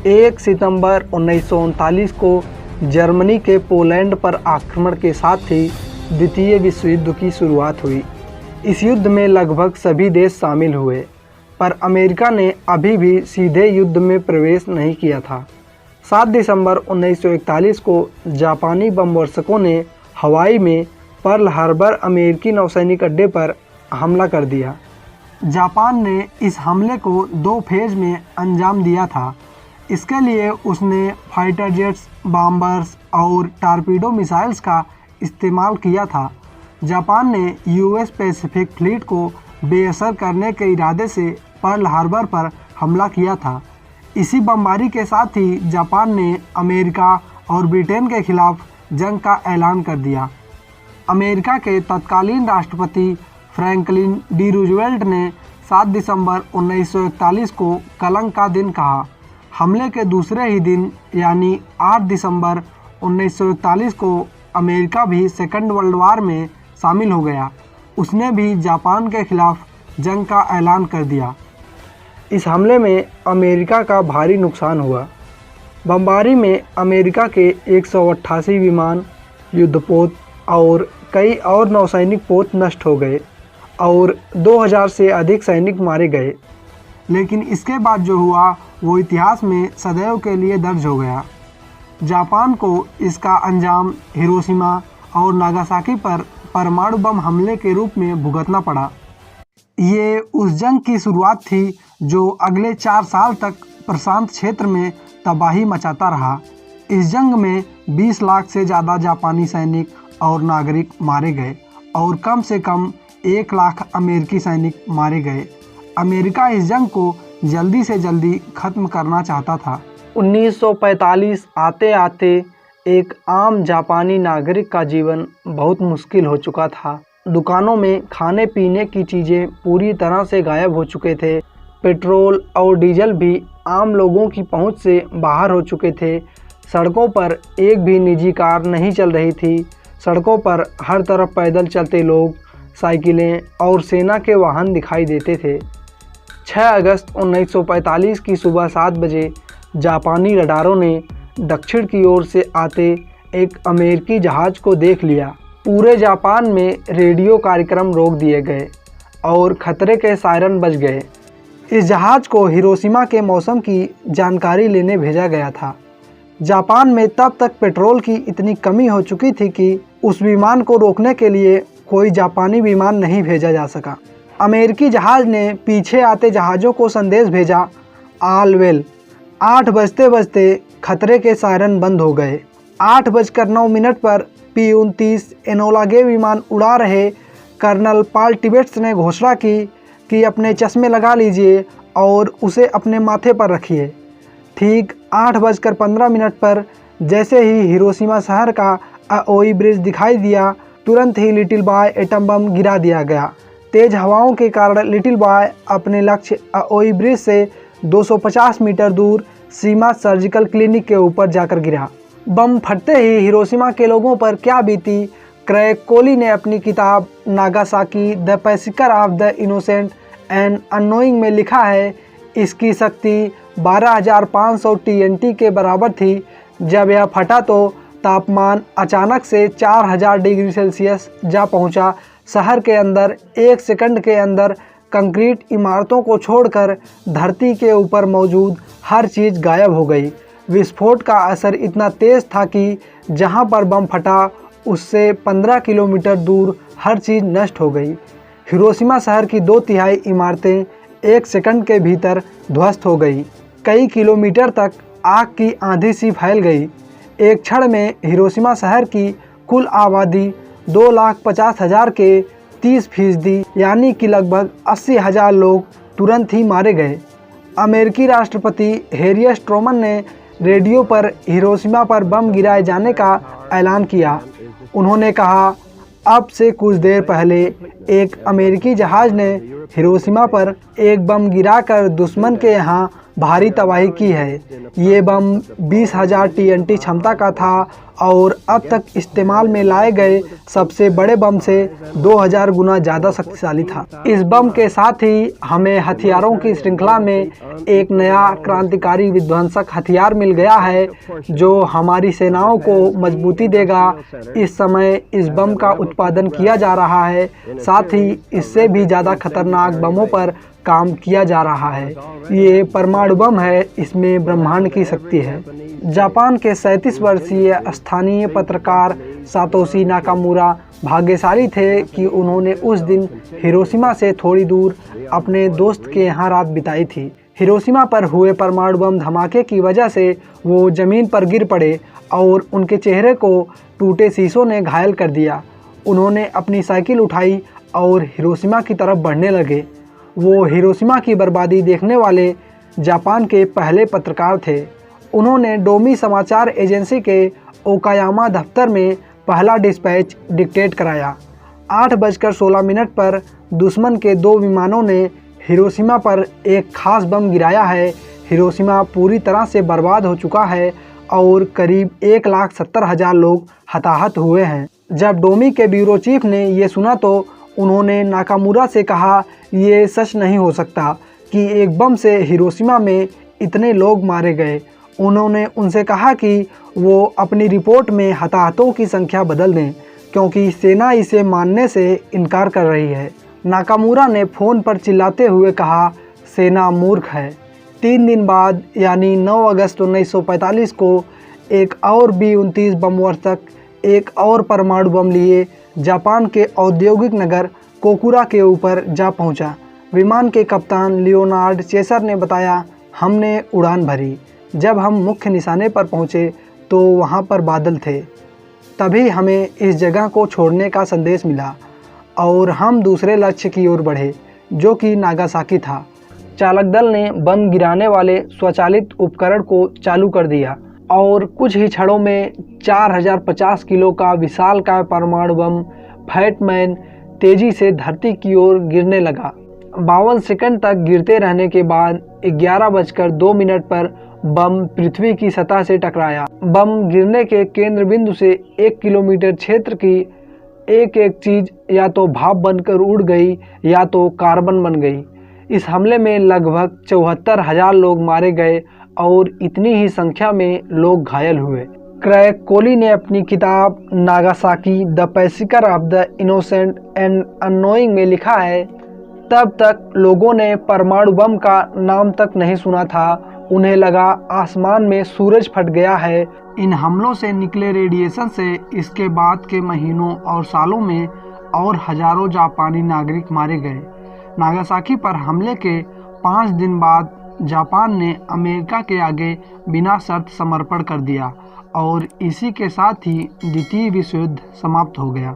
1 सितंबर 1939 को जर्मनी के पोलैंड पर आक्रमण के साथ ही द्वितीय विश्व युद्ध की शुरुआत हुई। इस युद्ध में लगभग सभी देश शामिल हुए, पर अमेरिका ने अभी भी सीधे युद्ध में प्रवेश नहीं किया था। 7 दिसंबर 1941 को जापानी बमवर्षकों ने हवाई में पर्ल हार्बर अमेरिकी नौसैनिक अड्डे पर हमला कर दिया। जापान ने इस हमले को 2 फेज में अंजाम दिया था। इसके लिए उसने फाइटर जेट्स, बॉम्बर्स और टॉर्पीडो मिसाइल्स का इस्तेमाल किया था। जापान ने यूएस पैसिफिक फ्लीट को बेअसर करने के इरादे से पर्ल हार्बर पर हमला किया था। इसी बमबारी के साथ ही जापान ने अमेरिका और ब्रिटेन के खिलाफ जंग का ऐलान कर दिया। अमेरिका के तत्कालीन राष्ट्रपति फ्रैंकलिन डी रूजवेल्ट ने 7 दिसंबर 1941 को कलंक का दिन कहा। हमले के दूसरे ही दिन यानी 8 दिसंबर 1941 को अमेरिका भी सेकंड वर्ल्ड वार में शामिल हो गया। उसने भी जापान के खिलाफ जंग का ऐलान कर दिया। इस हमले में अमेरिका का भारी नुकसान हुआ। बमबारी में अमेरिका के 188 विमान, युद्धपोत और कई और नौसैनिक पोत नष्ट हो गए और 2000 से अधिक सैनिक मारे गए। लेकिन इसके बाद जो हुआ वो इतिहास में सदैव के लिए दर्ज हो गया। जापान को इसका अंजाम हिरोशिमा और नागासाकी पर परमाणु बम हमले के रूप में भुगतना पड़ा। ये उस जंग की शुरुआत थी जो अगले 4 साल तक प्रशांत क्षेत्र में तबाही मचाता रहा। इस जंग में 20 लाख से ज़्यादा जापानी सैनिक और नागरिक मारे गए और कम से कम 1 लाख अमेरिकी सैनिक मारे गए। अमेरिका इस जंग को जल्दी से जल्दी ख़त्म करना चाहता था। 1945 आते आते एक आम जापानी नागरिक का जीवन बहुत मुश्किल हो चुका था। दुकानों में खाने पीने की चीज़ें पूरी तरह से गायब हो चुके थे। पेट्रोल और डीजल भी आम लोगों की पहुंच से बाहर हो चुके थे। सड़कों पर एक भी निजी कार नहीं चल रही थी। सड़कों पर हर तरफ पैदल चलते लोग, साइकिलें और सेना के वाहन दिखाई देते थे। 6 अगस्त 1945 की सुबह 7 बजे जापानी रडारों ने दक्षिण की ओर से आते एक अमेरिकी जहाज़ को देख लिया। पूरे जापान में रेडियो कार्यक्रम रोक दिए गए और खतरे के सायरन बज गए। इस जहाज़ को हिरोशिमा के मौसम की जानकारी लेने भेजा गया था। जापान में तब तक पेट्रोल की इतनी कमी हो चुकी थी कि उस विमान को रोकने के लिए कोई जापानी विमान नहीं भेजा जा सका। अमेरिकी जहाज़ ने पीछे आते जहाज़ों को संदेश भेजा, ऑल वेल। 8 बजते बजते खतरे के सायरन बंद हो गए। 8:09 पर P-29 एनोला गे विमान उड़ा रहे कर्नल पॉल टिबेट्स ने घोषणा की कि अपने चश्मे लगा लीजिए और उसे अपने माथे पर रखिए। ठीक 8:15 पर जैसे ही हिरोशिमा शहर का अओई ब्रिज दिखाई दिया, तुरंत ही लिटिल बॉय एटम बम गिरा दिया गया। तेज हवाओं के कारण लिटिल बॉय अपने लक्ष्य अओई ब्रिज से 250 मीटर दूर सीमा सर्जिकल क्लिनिक के ऊपर जाकर गिरा। बम फटते ही हिरोशिमा के लोगों पर क्या बीती, क्रैग कोली ने अपनी किताब Nagasaki the massacre of the innocent and unknowing में लिखा है। इसकी शक्ति 12,500 TNT के बराबर थी। जब यह फटा तो तापमान अचानक से 4,000 डिग्री सेल्सियस जा पहुंचा। शहर के अंदर 1 सेकंड के अंदर कंक्रीट इमारतों को छोड़कर धरती के ऊपर मौजूद हर चीज़ गायब हो गई। विस्फोट का असर इतना तेज़ था कि जहां पर बम फटा उससे 15 किलोमीटर दूर हर चीज़ नष्ट हो गई। हिरोशिमा शहर की 2/3 इमारतें 1 सेकंड के भीतर ध्वस्त हो गई। कई किलोमीटर तक आग की आंधी सी फैल गई। एक क्षण में हिरोशिमा शहर की कुल आबादी 2,50,000 के 30% यानी कि लगभग 80,000 लोग तुरंत ही मारे गए। अमेरिकी राष्ट्रपति हैरी ट्रूमन ने रेडियो पर हिरोशिमा पर बम गिराए जाने का ऐलान किया। उन्होंने कहा, अब से कुछ देर पहले एक अमेरिकी जहाज़ ने हिरोशिमा पर एक बम गिराकर दुश्मन के यहाँ भारी तबाही की है। ये बम 20,000 TNT क्षमता का था और अब तक इस्तेमाल में लाए गए सबसे बड़े बम से 2000 गुना ज़्यादा शक्तिशाली था। इस बम के साथ ही हमें हथियारों की श्रृंखला में एक नया क्रांतिकारी विध्वंसक हथियार मिल गया है जो हमारी सेनाओं को मजबूती देगा। इस समय इस बम का उत्पादन किया जा रहा है, साथ ही इससे भी ज़्यादा खतरनाक बमों पर काम किया जा रहा है। ये परमाणु बम है, इसमें ब्रह्मांड की शक्ति है। जापान के 37 वर्षीय स्थानीय पत्रकार सातोशी नाकामुरा भाग्यशाली थे कि उन्होंने उस दिन हिरोशिमा से थोड़ी दूर अपने दोस्त के यहाँ रात बिताई थी। हिरोशिमा पर हुए परमाणु बम धमाके की वजह से वो ज़मीन पर गिर पड़े और उनके चेहरे को टूटे शीशों ने घायल कर दिया। उन्होंने अपनी साइकिल उठाई और हिरोशिमा की तरफ बढ़ने लगे। वो हिरोशिमा की बर्बादी देखने वाले जापान के पहले पत्रकार थे। उन्होंने डोमी समाचार एजेंसी के ओकायामा दफ्तर में पहला डिस्पैच डिक्टेट कराया। 8:16 पर दुश्मन के 2 विमानों ने हिरोशिमा पर एक खास बम गिराया है। हिरोशिमा पूरी तरह से बर्बाद हो चुका है और करीब 1,70,000 लोग हताहत हुए हैं। जब डोमी के ब्यूरो चीफ ने ये सुना तो उन्होंने नाकामुरा से कहा, ये सच नहीं हो सकता कि एक बम से हिरोशिमा में इतने लोग मारे गए। उन्होंने उनसे कहा कि वो अपनी रिपोर्ट में हताहतों की संख्या बदल दें क्योंकि सेना इसे मानने से इनकार कर रही है। नाकामुरा ने फ़ोन पर चिल्लाते हुए कहा, सेना मूर्ख है। 3 दिन बाद यानी 9 अगस्त 1945 को एक और B-29 बमवर्षक एक और परमाणु बम लिए जापान के औद्योगिक नगर कोकुरा के ऊपर जा पहुंचा। विमान के कप्तान लियोनार्ड चेसर ने बताया, हमने उड़ान भरी। जब हम मुख्य निशाने पर पहुंचे तो वहां पर बादल थे। तभी हमें इस जगह को छोड़ने का संदेश मिला और हम दूसरे लक्ष्य की ओर बढ़े जो कि नागासाकी था। चालक दल ने बम गिराने वाले स्वचालित उपकरण को चालू कर दिया और कुछ ही क्षणों में 4050 किलो का विशालकाय परमाणु बम फैटमैन तेजी से धरती की ओर गिरने लगा। 52 सेकंड तक गिरते रहने के बाद 11:02 पर बम पृथ्वी की सतह से टकराया। बम गिरने के केंद्र बिंदु से 1 किलोमीटर क्षेत्र की एक एक चीज या तो भाप बनकर उड़ गई या तो कार्बन बन गई। इस हमले में लगभग 74,000 लोग मारे गए और इतनी ही संख्या में लोग घायल हुए। क्रैग कोली ने अपनी किताब Nagasaki the massacre of the innocent and unknowing में लिखा है, तब तक लोगों ने परमाणु बम का नाम तक नहीं सुना था। उन्हें लगा आसमान में सूरज फट गया है। इन हमलों से निकले रेडिएशन से इसके बाद के महीनों और सालों में और हजारों जापानी नागरिक मारे गए। नागासाकी पर हमले के 5 दिन बाद जापान ने अमेरिका के आगे बिना शर्त समर्पण कर दिया और इसी के साथ ही द्वितीय विश्व युद्ध समाप्त हो गया।